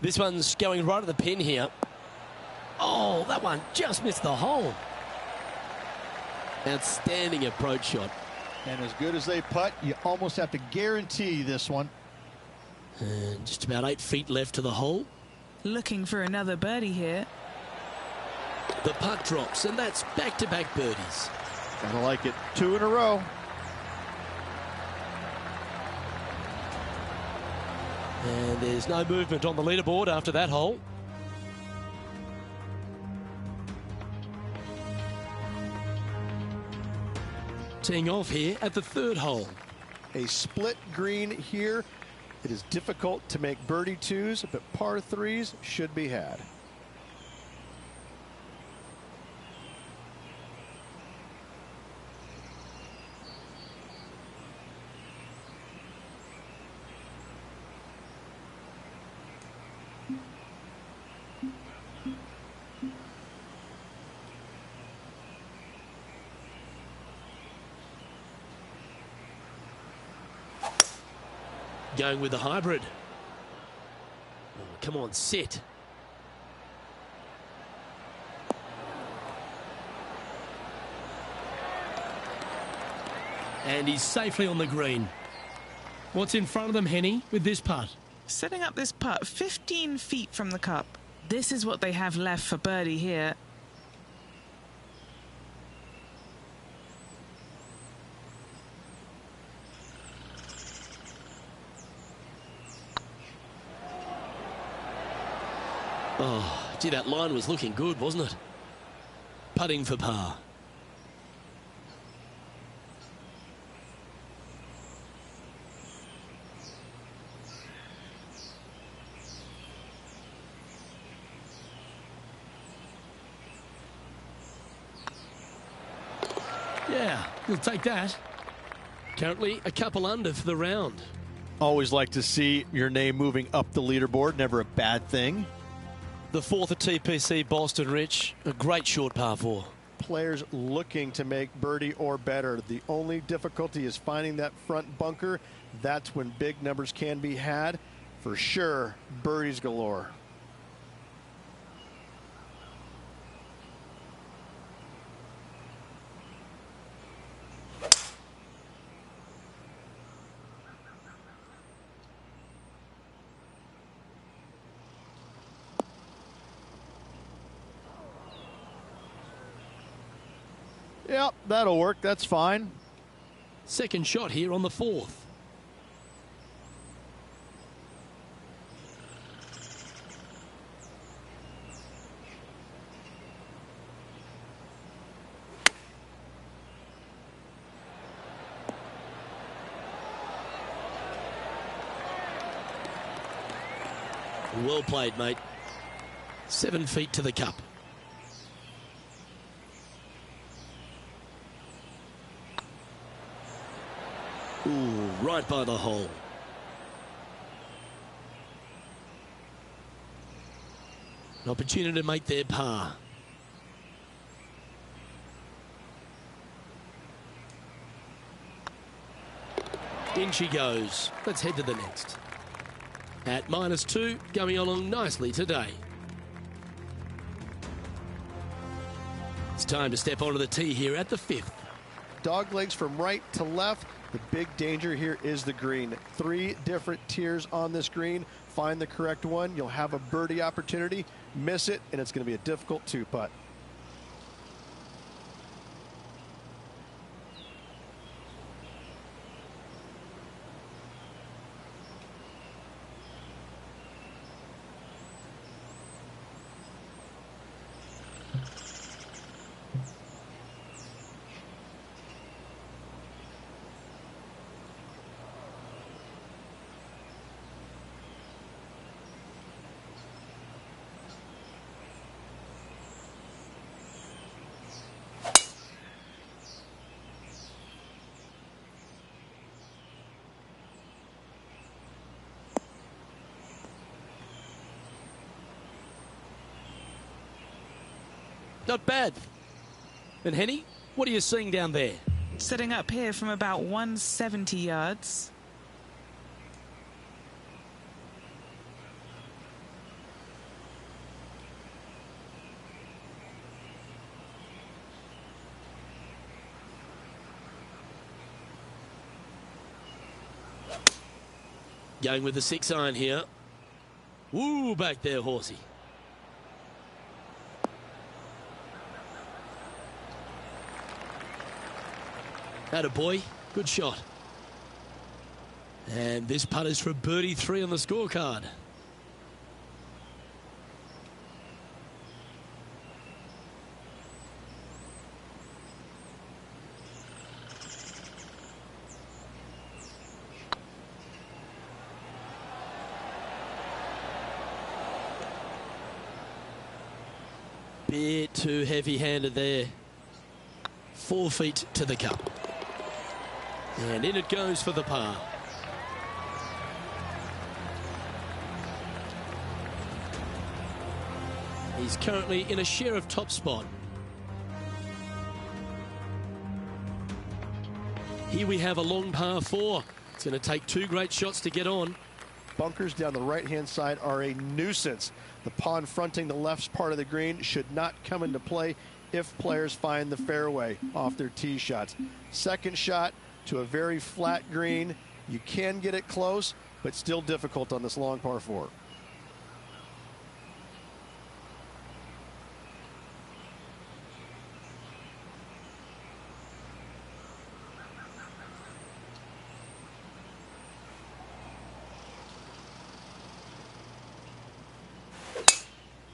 This one's going right at the pin here. Oh, that one just missed the hole. Outstanding approach shot. And as good as they putt, you almost have to guarantee this one. And just about 8 feet left to the hole. Looking for another birdie here. The putt drops, and that's back-to-back birdies. Kinda like it. 2 in a row. And there's no movement on the leaderboard after that hole. Teeing off here at the 3rd hole. A split green here. It is difficult to make birdie 2s, but par 3s should be had. Going with the hybrid. Oh, come on, sit. And he's safely on the green. What's in front of them, Henny, with this putt? Setting up this putt 15 feet from the cup. This is what they have left for birdie here. Oh, gee, that line was looking good, wasn't it? Putting for par. Yeah, you'll take that. Currently a couple under for the round. Always like to see your name moving up the leaderboard. Never a bad thing. The 4th at TPC Boston, Rich. A great short par 4. Players looking to make birdie or better. The only difficulty is finding that front bunker. That's when big numbers can be had. For sure, birdies galore. Yep, that'll work. That's fine. Second shot here on the 4th. Well played, mate. 7 feet to the cup. Ooh, right by the hole. An opportunity to make their par. In she goes. Let's head to the next. At -2, going along nicely today. It's time to step onto the tee here at the 5th. Dog legs from right to left. The big danger here is the green. 3 different tiers on this green. Find the correct one. You'll have a birdie opportunity. Miss it, and it's going to be a difficult 2-putt. Not bad. And Henny, what are you seeing down there? Setting up here from about 170 yards. Going with the 6-iron here. Woo, back there, Horsey. Attaboy, good shot. And this putt is for birdie 3 on the scorecard. Bit too heavy-handed there. 4 feet to the cup. And in it goes for the par. He's currently in a share of top spot. Here we have a long par 4. It's going to take 2 great shots to get on. Bunkers down the right-hand side are a nuisance. The pond fronting the left part of the green should not come into play if players find the fairway off their tee shots. Second shot to a very flat green. You can get it close, but still difficult on this long par 4.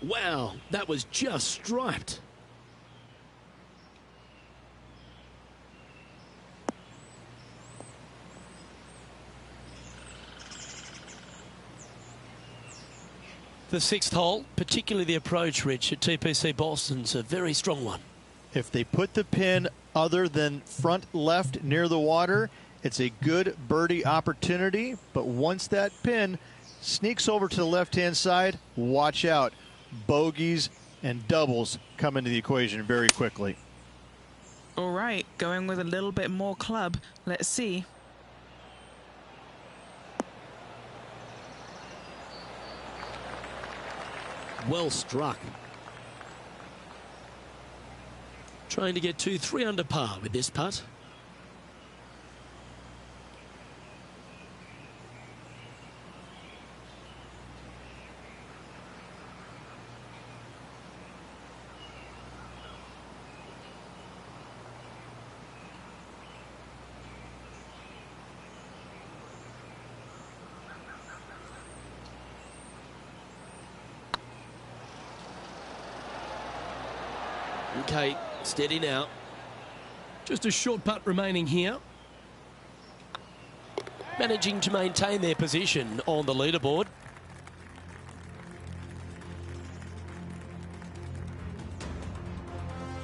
Wow, that was just striped. The 6th hole, particularly the approach, Rich, at TPC Boston's a very strong one. If they put the pin other than front left near the water, it's a good birdie opportunity. But once that pin sneaks over to the left-hand side, watch out. Bogeys and doubles come into the equation very quickly. All right, going with a little bit more club. Let's see. Well struck. Trying to get 2-3 under par with this putt. Okay, steady now. Just a short putt remaining here. Managing to maintain their position on the leaderboard.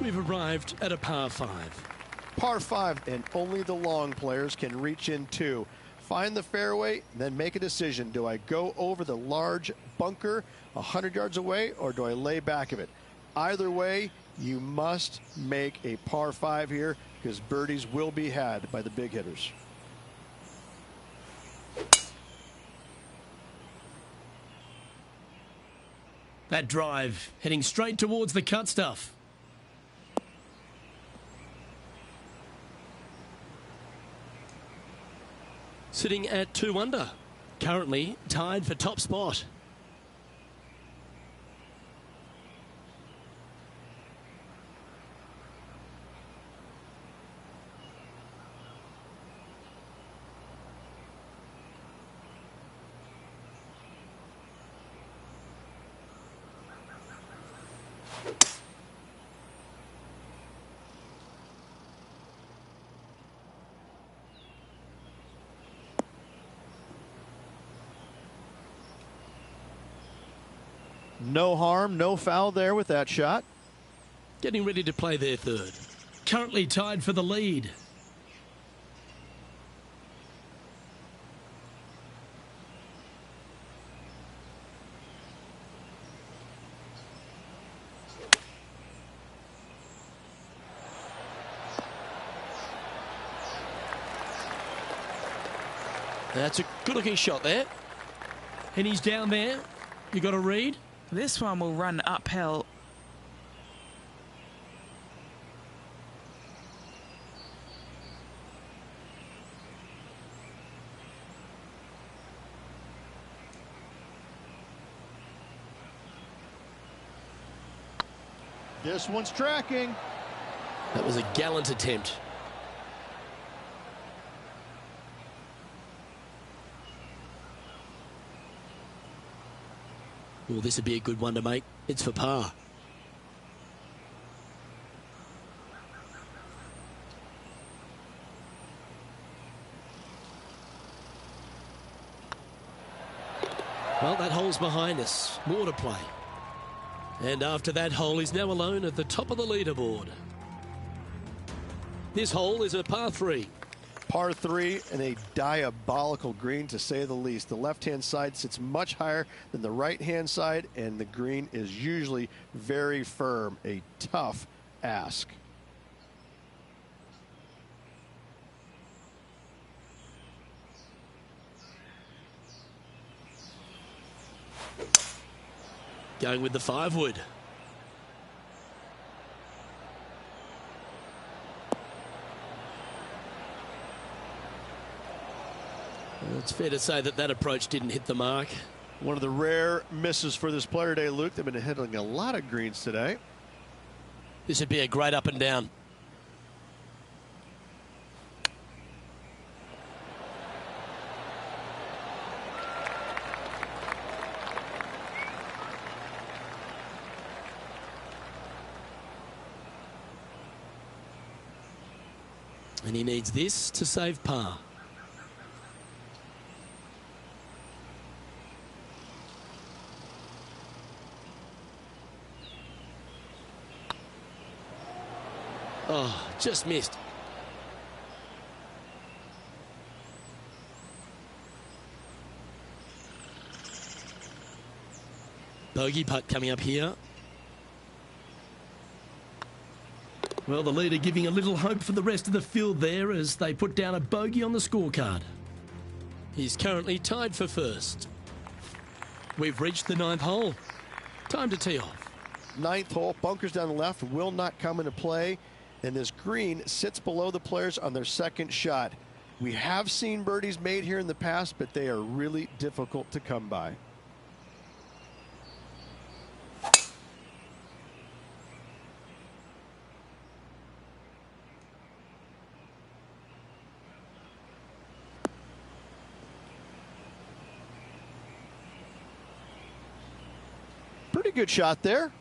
We've arrived at a par 5. Par 5, and only the long players can reach in 2. Find the fairway, then make a decision. Do I go over the large bunker 100 yards away, or do I lay back of it? Either way, you must make a par 5 here, because birdies will be had by the big hitters. That drive heading straight towards the cut stuff. Sitting at 2 under. Currently tied for top spot. No harm, no foul there with that shot. Getting ready to play their 3rd. Currently tied for the lead. That's a good-looking shot there. And he's down there. You got to read. This one will run uphill. This one's tracking. That was a gallant attempt. Well, this would be a good one to make. It's for par. Well, that hole's behind us. More to play. And after that hole, he's now alone at the top of the leaderboard. This hole is a par 3. Par 3 and a diabolical green, to say the least. The left-hand side sits much higher than the right-hand side, and the green is usually very firm. A tough ask. Going with the 5-wood. It's fair to say that that approach didn't hit the mark. One of the rare misses for this player today, Luke. They've been hitting a lot of greens today. This would be a great up and down. And he needs this to save par. Oh, just missed. Bogey putt coming up here. Well, the leader giving a little hope for the rest of the field there as they put down a bogey on the scorecard. He's currently tied for first. We've reached the 9th hole. Time to tee off. 9th hole, bunkers down the left will not come into play, and this green sits below the players on their second shot. We have seen birdies made here in the past, but they are really difficult to come by. Pretty good shot there.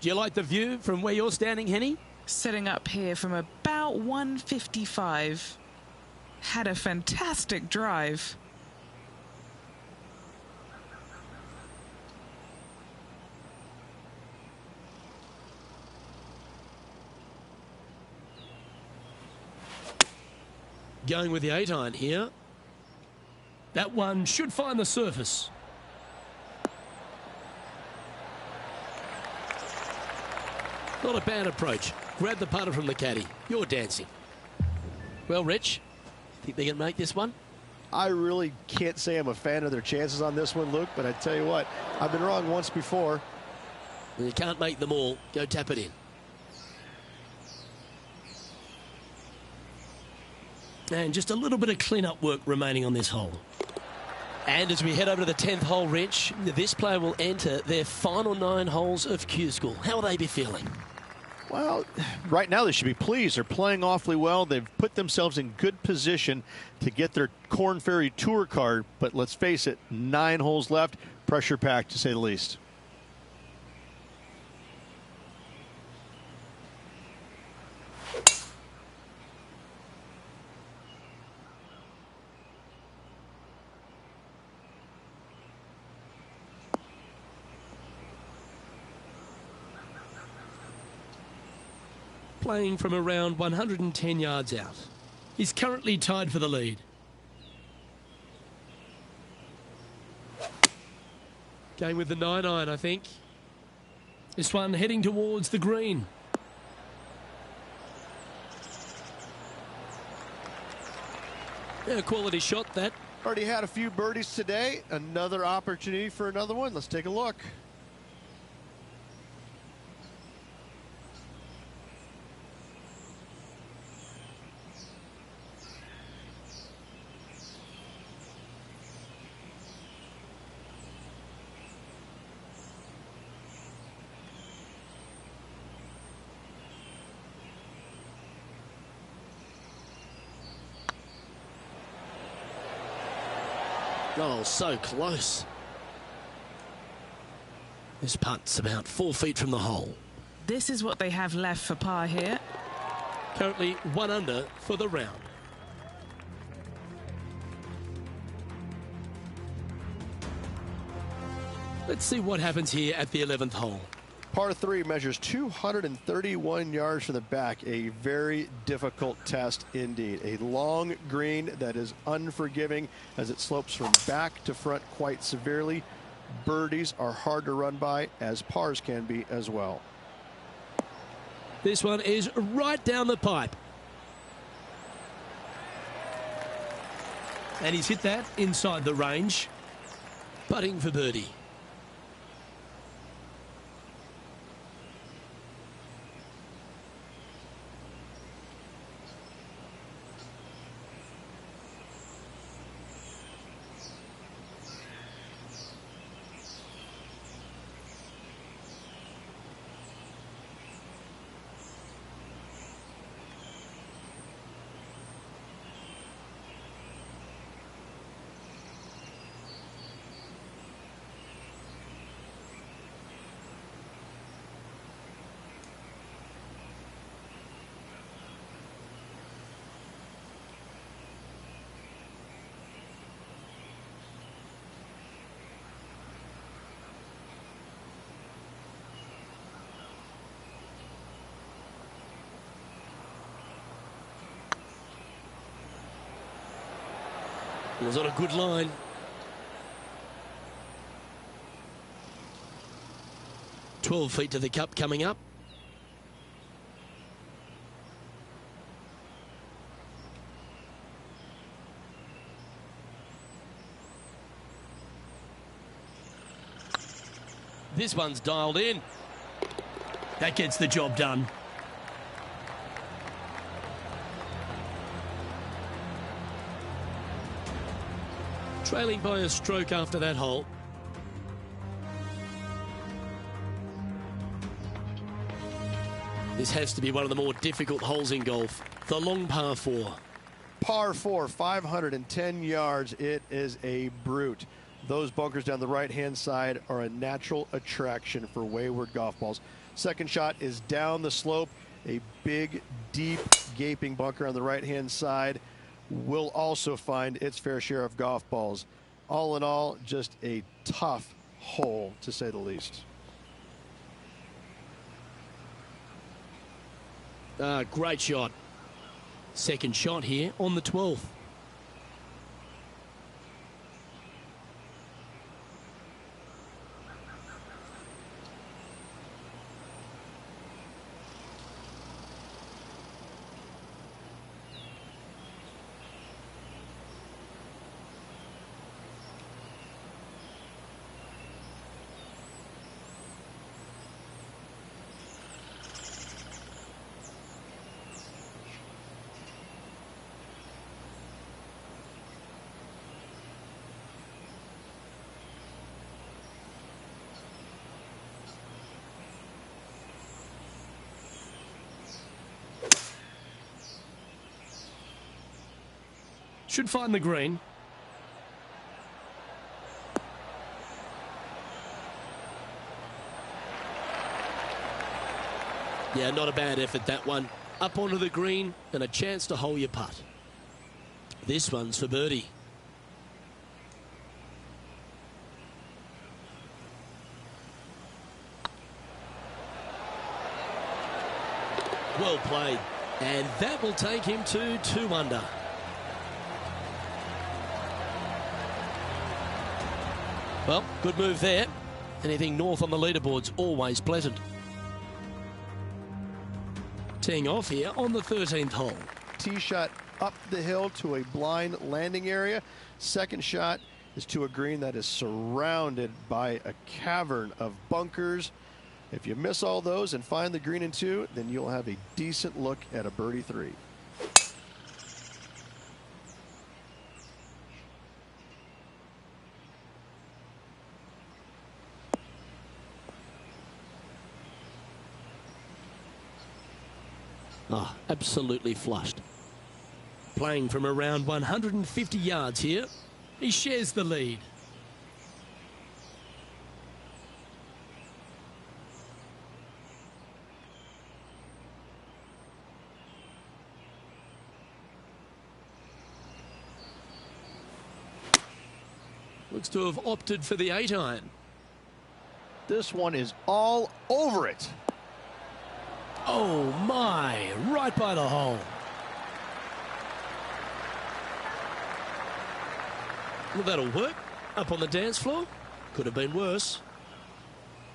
Do you like the view from where you're standing, Henny? Setting up here from about 155. Had a fantastic drive. Going with the 8-iron here. That one should find the surface. Not a bad approach. Grab the putter from the caddy. You're dancing. Well, Rich, think they can make this one? I really can't say I'm a fan of their chances on this one, Luke, but I tell you what, I've been wrong once before. You can't make them all. Go tap it in. And just a little bit of clean-up work remaining on this hole. And as we head over to the 10th hole, Rich, this player will enter their final 9 holes of Q School. How will they be feeling? Well, right now they should be pleased. They're playing awfully well. They've put themselves in good position to get their Korn Ferry Tour card. But let's face it, 9 holes left. Pressure packed, to say the least. Playing from around 110 yards out. He's currently tied for the lead. Going with the 9-iron, I think. This one heading towards the green. Yeah, quality shot, that. Already had a few birdies today. Another opportunity for another one. Let's take a look. Oh, so close. This putt's about 4 feet from the hole. This is what they have left for par here. Currently 1 under for the round. Let's see what happens here at the 11th hole. Par 3 measures 231 yards from the back. A very difficult test indeed. A long green that is unforgiving as it slopes from back to front quite severely. Birdies are hard to run by, as pars can be as well. This one is right down the pipe. And he's hit that inside the range. Putting for birdie. Was on a good line. "12 feet to the cup coming up. This one's dialed in. That gets the job done. Trailing by a stroke after that hole. This has to be one of the more difficult holes in golf. The long par 4. Par 4, 510 yards. It is a brute. Those bunkers down the right-hand side are a natural attraction for wayward golf balls. Second shot is down the slope. A big, deep, gaping bunker on the right-hand side will also find its fair share of golf balls. All in all, just a tough hole, to say the least. Great shot. Second shot here on the 12th. Should find the green. Yeah, not a bad effort, that one. Up onto the green and a chance to hole your putt. This one's for birdie. Well played. And that will take him to 2 under. Well, good move there. Anything north on the leaderboard's always pleasant. Teeing off here on the 13th hole. Tee shot up the hill to a blind landing area. Second shot is to a green that is surrounded by a cavern of bunkers. If you miss all those and find the green in 2, then you'll have a decent look at a birdie 3. Oh, absolutely flushed. Playing from around 150 yards here. He shares the lead. Looks to have opted for the 8-iron. This one is all over it. Oh my, right by the hole. Well, that'll work. Up on the dance floor. Could have been worse.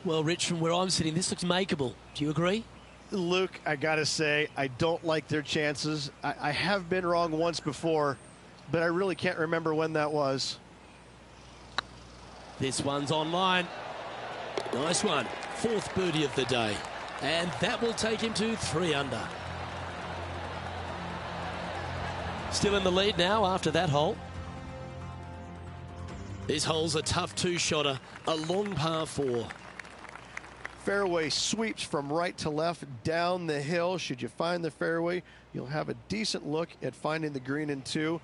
Well, Rich, from where I'm sitting, this looks makeable. Do you agree? Luke, I gotta say, I don't like their chances. I have been wrong once before, but I really can't remember when that was. This one's online. Nice one. 4th birdie of the day. And that will take him to 3 under. Still in the lead now after that hole. This hole's a tough 2-shotter, a long par 4. Fairway sweeps from right to left down the hill. Should you find the fairway, you'll have a decent look at finding the green in 2.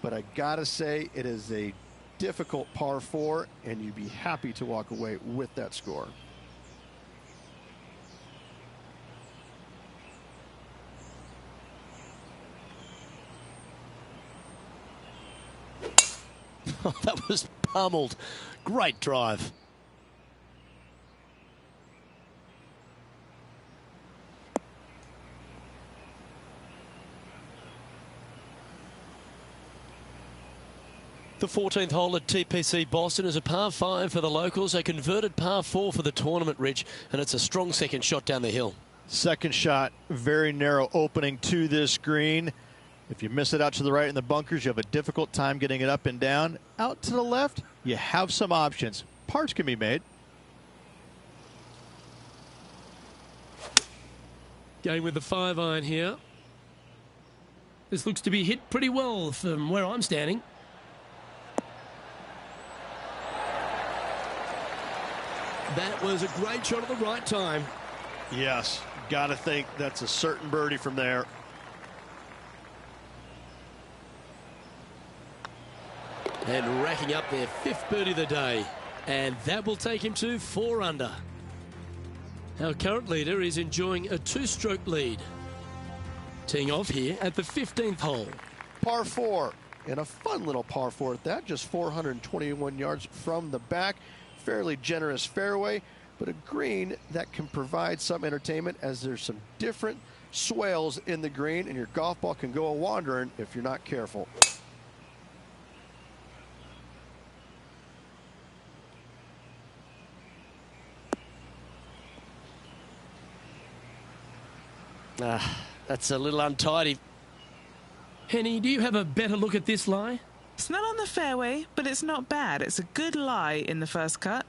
But I gotta say, it is a difficult par 4, and you'd be happy to walk away with that score. That was pummeled. Great drive. The 14th hole at TPC Boston is a par 5 for the locals, a converted par 4 for the tournament, Rich, and it's a strong second shot down the hill. Second shot, very narrow opening to this green. If you miss it out to the right in the bunkers, you have a difficult time getting it up and down. Out to the left, you have some options. Parts can be made. Going with the 5-iron here. This looks to be hit pretty well from where I'm standing. That was a great shot at the right time. Yes, gotta think that's a certain birdie from there. And racking up their 5th birdie of the day. And that will take him to 4 under. Our current leader is enjoying a 2-stroke lead. Teeing off here at the 15th hole. Par 4, and a fun little par 4 at that, just 421 yards from the back. Fairly generous fairway, but a green that can provide some entertainment as there's some different swales in the green, and your golf ball can go a-wandering if you're not careful. That's a little untidy. Henny, do you have a better look at this lie? It's not on the fairway, but it's not bad. It's a good lie in the first cut.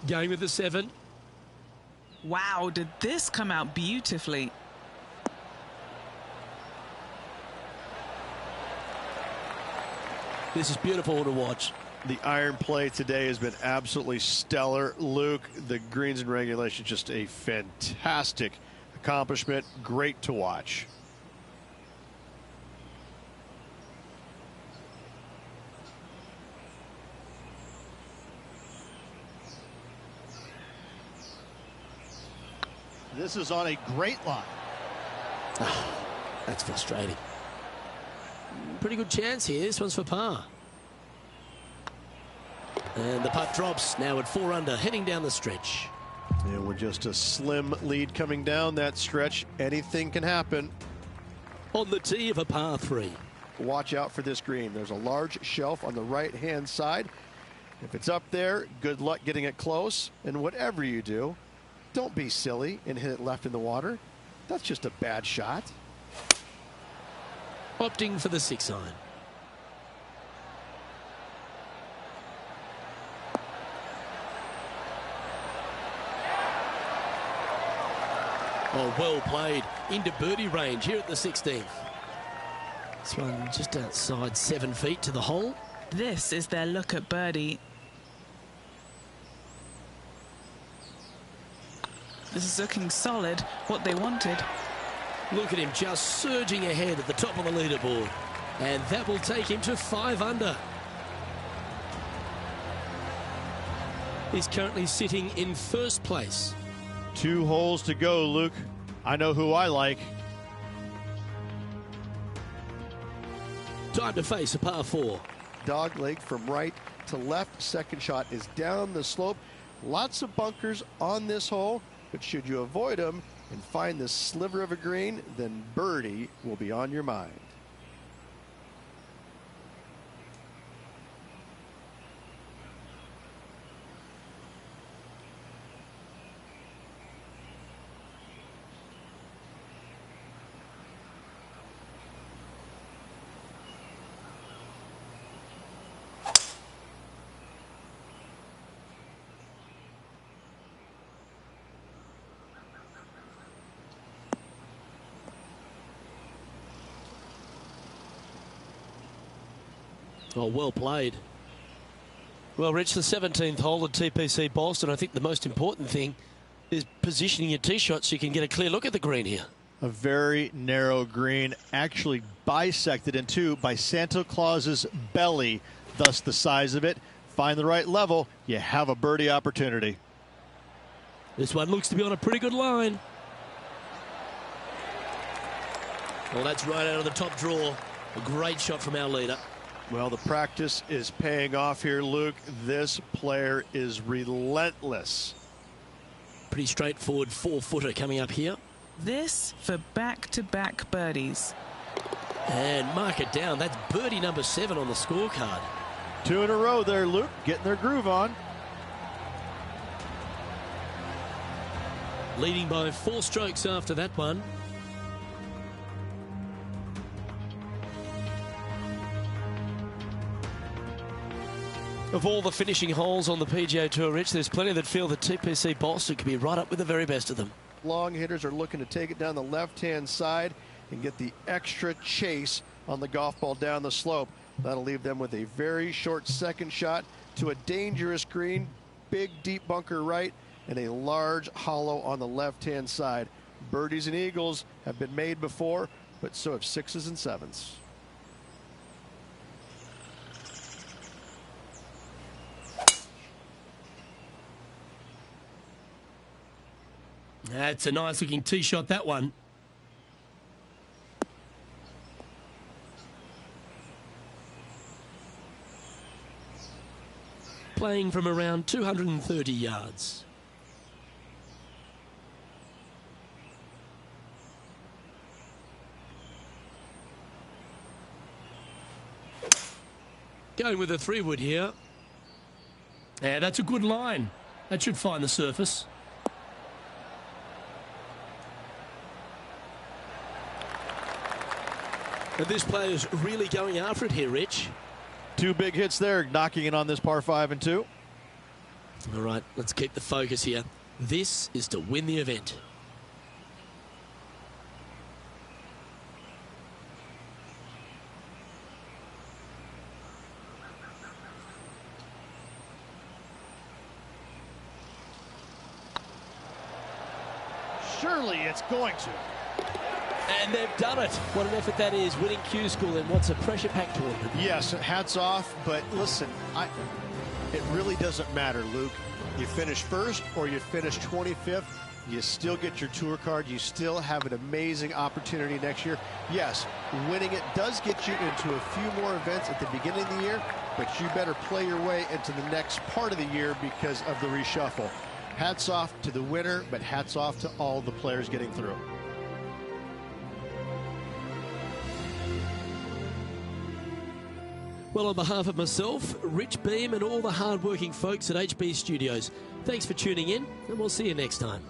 Going with the 7. Wow, did this come out beautifully. This is beautiful to watch. The iron play today has been absolutely stellar. Luke, the greens in regulation, just a fantastic accomplishment. Great to watch. This is on a great line. That's frustrating. Pretty good chance here. This one's for par. And the putt drops now at 4 under, heading down the stretch. And with just a slim lead coming down that stretch, anything can happen. On the tee of a par 3. Watch out for this green. There's a large shelf on the right-hand side. If it's up there, good luck getting it close. And whatever you do, don't be silly and hit it left in the water. That's just a bad shot. Opting for the 6-iron. Oh, well played. Into birdie range here at the 16th. This one just outside 7 feet to the hole. This is their look at birdie. This is looking solid, what they wanted. Look at him just surging ahead at the top of the leaderboard. And that will take him to 5 under. He's currently sitting in first place. 2 holes to go, Luke. I know who I like. Time to face a par 4. Dog leg from right to left. Second shot is down the slope. Lots of bunkers on this hole, but should you avoid them and find this sliver of a green, then birdie will be on your mind. Oh, well played. Well, Rich, the 17th hole at TPC Boston. I think the most important thing is positioning your tee shot so you can get a clear look at the green here. A very narrow green, actually bisected in two by Santa Claus's belly, thus the size of it. Find the right level, you have a birdie opportunity. This one looks to be on a pretty good line. Well, that's right out of the top draw. A great shot from our leader. Well, the practice is paying off here, Luke. This player is relentless. Pretty straightforward 4-footer coming up here. This for back-to-back birdies. And mark it down. That's birdie number 7 on the scorecard. 2 in a row there, Luke, getting their groove on. Leading by 4 strokes after that one. Of all the finishing holes on the PGA Tour, Rich, there's plenty that feel that TPC Boston could be right up with the very best of them. Long hitters are looking to take it down the left-hand side and get the extra chase on the golf ball down the slope. That'll leave them with a very short second shot to a dangerous green, big deep bunker right, and a large hollow on the left-hand side. Birdies and eagles have been made before, but so have 6s and 7s. That's a nice looking tee shot, that one. Playing from around 230 yards. Going with a 3-wood here. Yeah, that's a good line. That should find the surface. And this player's really going after it here, Rich. 2 big hits there, knocking it on this par 5 and 2. All right, let's keep the focus here. This is to win the event. Surely it's going to. And they've done it. What an effort that is, winning Q School in what's a pressure-packed tournament. Yes, hats off, but listen, it really doesn't matter, Luke. You finish first or you finish 25th, you still get your tour card. You still have an amazing opportunity next year. Yes, winning it does get you into a few more events at the beginning of the year, but you better play your way into the next part of the year because of the reshuffle. Hats off to the winner, but hats off to all the players getting through. Well, on behalf of myself, Rich Beem, and all the hard-working folks at HB Studios, thanks for tuning in, and we'll see you next time.